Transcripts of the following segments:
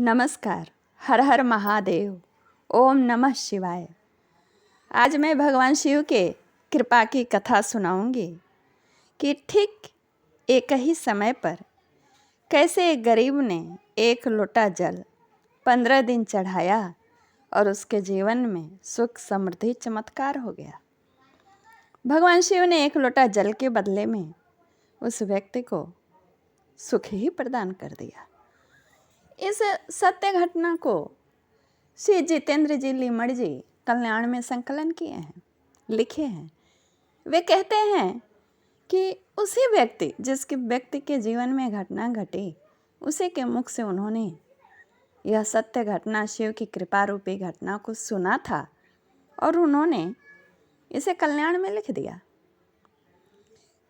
नमस्कार। हर हर महादेव। ओम नमः शिवाय। आज मैं भगवान शिव के कृपा की कथा सुनाऊंगी कि ठीक एक ही समय पर कैसे एक गरीब ने एक लोटा जल 15 दिन चढ़ाया और उसके जीवन में सुख समृद्धि चमत्कार हो गया। भगवान शिव ने एक लोटा जल के बदले में उस व्यक्ति को सुख ही प्रदान कर दिया। इस सत्य घटना को श्री जितेंद्र जी लीमड़ जी कल्याण में संकलन किए हैं, लिखे हैं। वे कहते हैं कि उसी व्यक्ति के जीवन में घटना घटी, उसी के मुख से उन्होंने यह सत्य घटना, शिव की कृपा रूपी घटना को सुना था और उन्होंने इसे कल्याण में लिख दिया।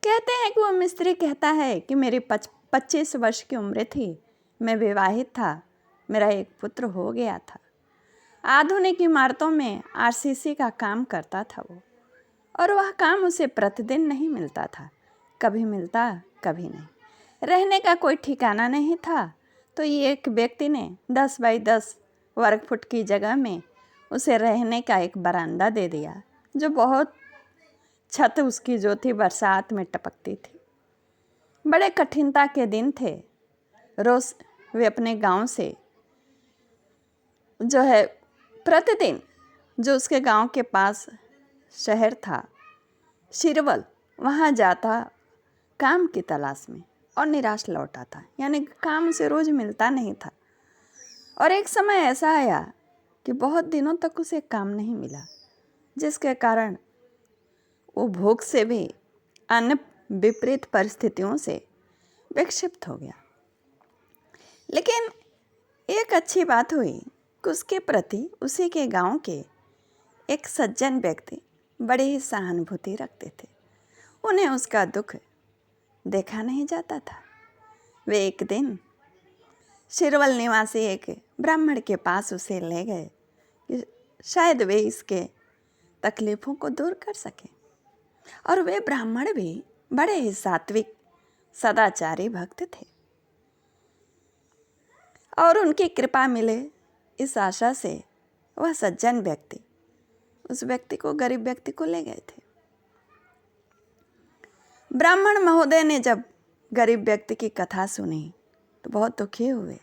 कहते हैं कि वो मिस्त्री कहता है कि मेरी 25 वर्ष की उम्र थी, मैं विवाहित था, मेरा एक पुत्र हो गया था। आधुनिक इमारतों में आरसीसी का काम करता था वो, और वह काम उसे प्रतिदिन नहीं मिलता था, कभी मिलता कभी नहीं। रहने का कोई ठिकाना नहीं था, तो ये एक व्यक्ति ने 10 बाई 10 वर्ग फुट की जगह में उसे रहने का एक बरामदा दे दिया, जो बहुत छत उसकी जो थी बरसात में टपकती थी। बड़े कठिनता के दिन थे। रोज वे अपने गांव से जो है प्रतिदिन, जो उसके गांव के पास शहर था शिरवल, वहाँ जाता काम की तलाश में और निराश लौटा था, यानी काम उसे रोज मिलता नहीं था। और एक समय ऐसा आया कि बहुत दिनों तक उसे काम नहीं मिला, जिसके कारण वो भूख से भी अन्य विपरीत परिस्थितियों से विक्षिप्त हो गया। लेकिन एक अच्छी बात हुई कि उसके प्रति उसी के गांव के एक सज्जन व्यक्ति बड़ी ही सहानुभूति रखते थे। उन्हें उसका दुख देखा नहीं जाता था। वे एक दिन शिरवल निवासी एक ब्राह्मण के पास उसे ले गए कि शायद वे इसके तकलीफ़ों को दूर कर सकें। और वे ब्राह्मण भी बड़े ही सात्विक सदाचारी भक्त थे और उनकी कृपा मिले इस आशा से वह सज्जन व्यक्ति उस व्यक्ति को, गरीब व्यक्ति को ले गए थे। ब्राह्मण महोदय ने जब गरीब व्यक्ति की कथा सुनी तो बहुत दुखी हुए,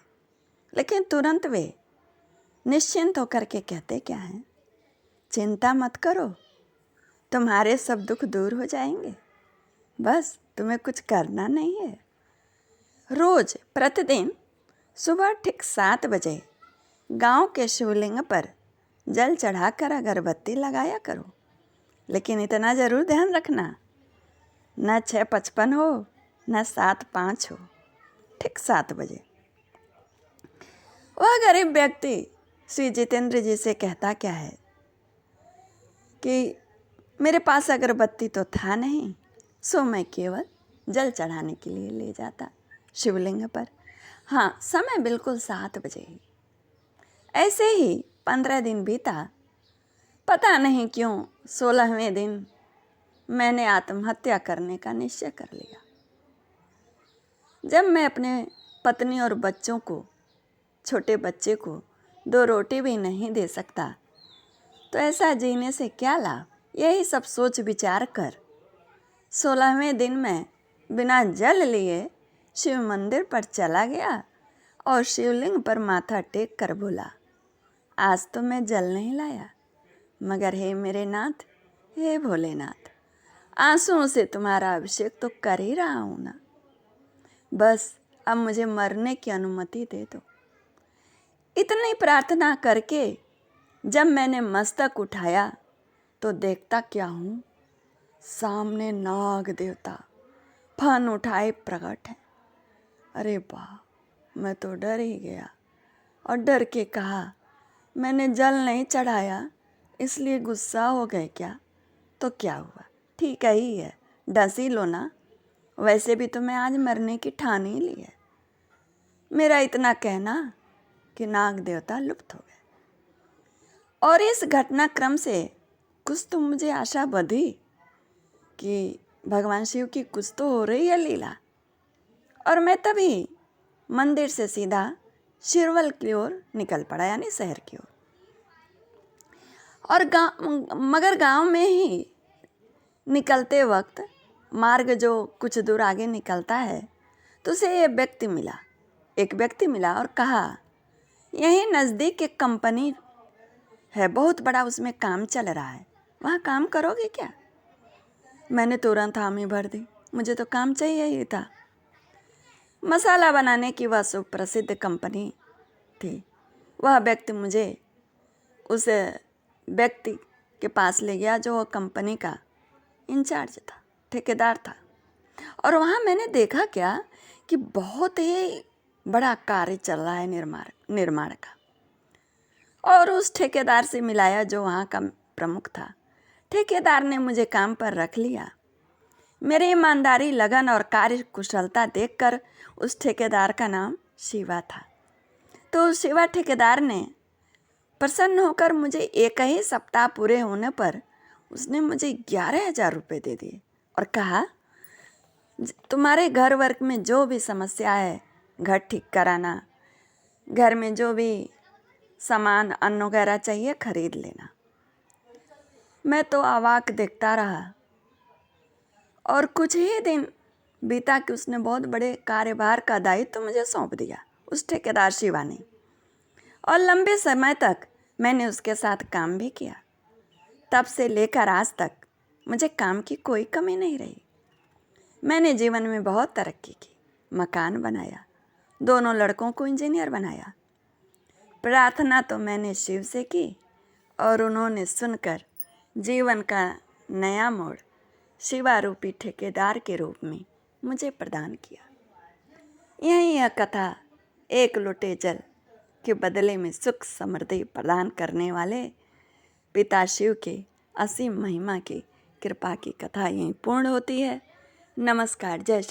लेकिन तुरंत वे निश्चिंत होकर के कहते क्या हैं, चिंता मत करो, तुम्हारे सब दुख दूर हो जाएंगे, बस तुम्हें कुछ करना नहीं है। रोज प्रतिदिन सुबह ठीक 7 बजे गांव के शिवलिंग पर जल चढ़ाकर अगरबत्ती लगाया करो, लेकिन इतना ज़रूर ध्यान रखना, न 6:55 हो न 7:05 हो, ठीक 7 बजे। वह गरीब व्यक्ति श्री जितेंद्र जी से कहता क्या है कि मेरे पास अगरबत्ती तो था नहीं, सो मैं केवल जल चढ़ाने के लिए ले जाता शिवलिंग पर। हाँ, समय बिल्कुल 7 बजे ही। ऐसे ही 15 दिन बीता। पता नहीं क्यों 16वें दिन मैंने आत्महत्या करने का निश्चय कर लिया। जब मैं अपने पत्नी और बच्चों को, छोटे बच्चे को 2 रोटी भी नहीं दे सकता, तो ऐसा जीने से क्या लाभ। यही सब सोच विचार कर 16वें दिन मैं बिना जल लिए शिव मंदिर पर चला गया और शिवलिंग पर माथा टेक कर बोला, आज तो मैं जल नहीं लाया, मगर हे मेरे नाथ, हे भोलेनाथ, आंसुओं से तुम्हारा अभिषेक तो कर ही रहा हूँ ना, बस अब मुझे मरने की अनुमति दे दो। इतनी प्रार्थना करके जब मैंने मस्तक उठाया तो देखता क्या हूँ, सामने नाग देवता फन उठाए प्रकट है। अरे वाह, मैं तो डर ही गया और डर के कहा, मैंने जल नहीं चढ़ाया इसलिए गुस्सा हो गए क्या? तो क्या हुआ, ठीक ही है, डस ही लो ना, वैसे भी तो मैं आज मरने की ठान ही ली है। मेरा इतना कहना कि नाग देवता लुप्त हो गए। और इस घटनाक्रम से कुछ तो मुझे आशा बंधी कि भगवान शिव की कुछ तो हो रही है लीला। और मैं तभी मंदिर से सीधा शिरवल की ओर निकल पड़ा, यानी शहर की ओर। और मगर गांव में ही निकलते वक्त मार्ग जो कुछ दूर आगे निकलता है तो उसे एक व्यक्ति मिला और कहा, यहीं नज़दीक एक कंपनी है, बहुत बड़ा उसमें काम चल रहा है, वहाँ काम करोगे क्या? मैंने तुरंत हामी भर दी, मुझे तो काम चाहिए ही था। मसाला बनाने की वह सुप्रसिद्ध कंपनी थी। वह व्यक्ति मुझे उस व्यक्ति के पास ले गया जो कंपनी का इंचार्ज था, ठेकेदार था। और वहाँ मैंने देखा क्या कि बहुत ही बड़ा कार्य चल रहा है निर्माण का। और उस ठेकेदार से मिलाया जो वहाँ का प्रमुख था। ठेकेदार ने मुझे काम पर रख लिया। मेरी ईमानदारी, लगन और कार्य कुशलता देखकर उस ठेकेदार का नाम शिवा था। तो उस शिवा ठेकेदार ने प्रसन्न होकर मुझे एक ही सप्ताह पूरे होने पर उसने मुझे 11,000 रुपये दे दिए और कहा, तुम्हारे घर वर्क में जो भी समस्या है, घर ठीक कराना, घर में जो भी सामान अन्न वगैरह चाहिए खरीद लेना। मैं तो अवाक देखता रहा। और कुछ ही दिन बीता कि उसने बहुत बड़े कार्यभार का दायित्व मुझे सौंप दिया, उस ठेकेदार शिवा ने। और लंबे समय तक मैंने उसके साथ काम भी किया। तब से लेकर आज तक मुझे काम की कोई कमी नहीं रही। मैंने जीवन में बहुत तरक्की की, मकान बनाया, दोनों लड़कों को इंजीनियर बनाया। प्रार्थना तो मैंने शिव से की और उन्होंने सुनकर जीवन का नया मोड़ शिवारूपी ठेकेदार के रूप में मुझे प्रदान किया। यही यह कथा एक लोटे जल के बदले में सुख समृद्धि प्रदान करने वाले पिता शिव के असीम महिमा की कृपा की कथा यहीं पूर्ण होती है। नमस्कार, जय श्री।